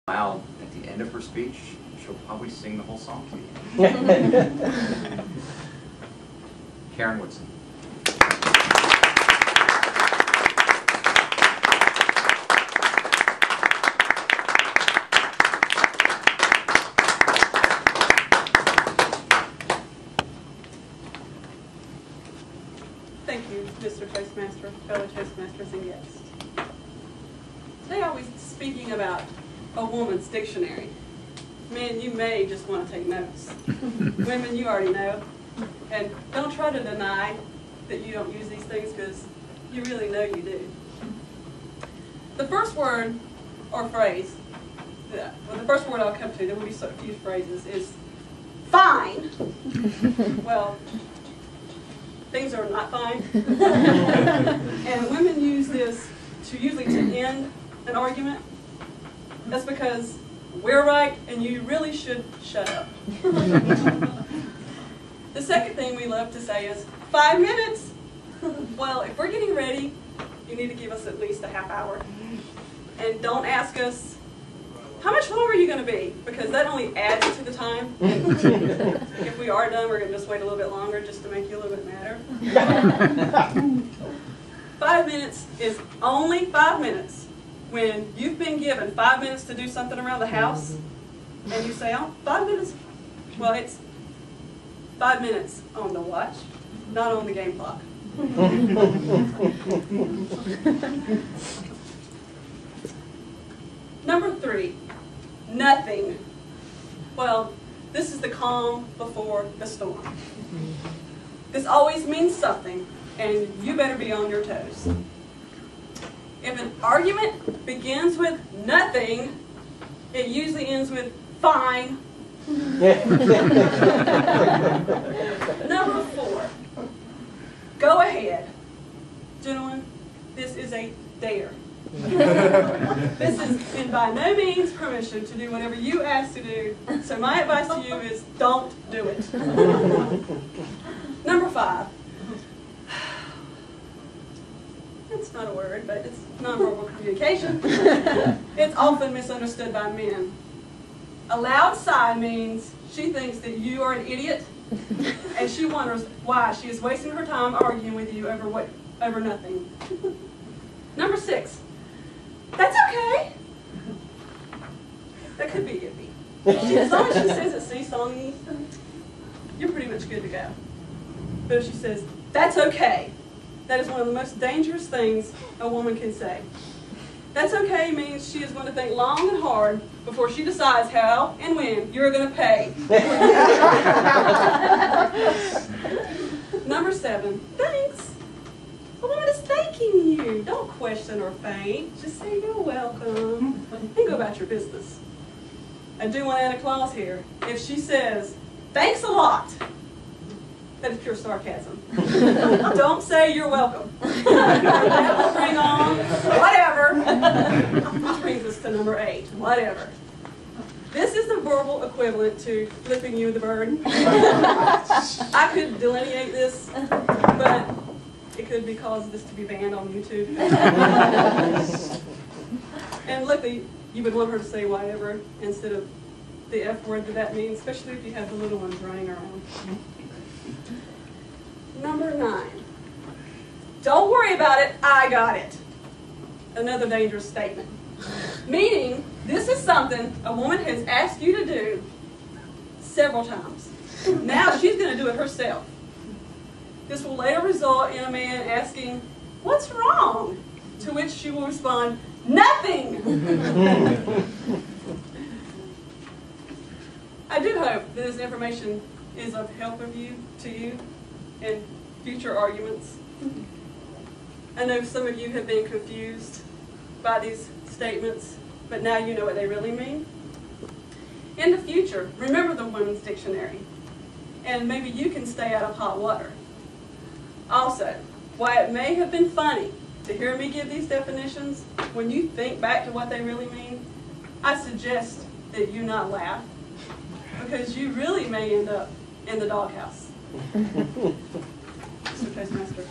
Wow, at the end of her speech, she'll probably sing the whole song to you. Karen Woodson. Thank you, Mr. Toastmaster, fellow Toastmasters, and guests. Today I'll be speaking about a woman's dictionary. Men, you may just want to take notes. Women, you already know. And don't try to deny that you don't use these things, because you really know you do. The first word or phrase, the first word I'll come to, there will be a few phrases, is fine. Well, things are not fine. And women use this usually to end an argument. That's because we're right and you really should shut up. The second thing we love to say is 5 minutes. Well, if we're getting ready, you need to give us at least a half hour. And don't ask us, how much longer are you going to be? Because that only adds to the time. If we are done, we're going to just wait a little bit longer just to make you a little bit madder. 5 minutes is only 5 minutes. When you've been given 5 minutes to do something around the house, and you say, oh, 5 minutes? Well, it's 5 minutes on the watch, not on the game clock. Number 3, nothing. Well, this is the calm before the storm. This always means something, and you better be on your toes. If an argument begins with nothing, it usually ends with fine. Number 4, go ahead. Gentlemen, this is a dare. This is by no means permission to do whatever you ask to do, so my advice to you is don't do it. Number 5. It's not a word, but it's nonverbal communication. It's often misunderstood by men. A loud sigh means she thinks that you are an idiot, and she wonders why she is wasting her time arguing with you over nothing. Number 6, that's okay. That could be iffy. As long as she says it's see-songy, you're pretty much good to go. But if she says, that's okay, that is one of the most dangerous things a woman can say. That's okay means she is going to think long and hard before she decides how and when you're going to pay. Number 7, thanks. A woman is thanking you. Don't question or faint. Just say you're welcome and go about your business. I do want to add a clause here. If she says, thanks a lot, that is pure sarcasm. Don't say you're welcome. That will bring on whatever. Which brings us to number 8, whatever. This is the verbal equivalent to flipping you the bird. I could delineate this, but it could be caused this to be banned on YouTube. And luckily, you would want her to say whatever instead of the F word that means, especially if you have the little ones running around. Number 9, don't worry about it, I got it. Another dangerous statement. Meaning, this is something a woman has asked you to do several times. Now she's going to do it herself. This will later result in a man asking, what's wrong? To which she will respond, nothing! I do hope that this information is of help to you in future arguments. I know some of you have been confused by these statements, but now you know what they really mean. In the future, remember the women's dictionary, and maybe you can stay out of hot water. Also, while it may have been funny to hear me give these definitions, when you think back to what they really mean, I suggest that you not laugh, because you really may end up in the doghouse. Mr. Toastmaster.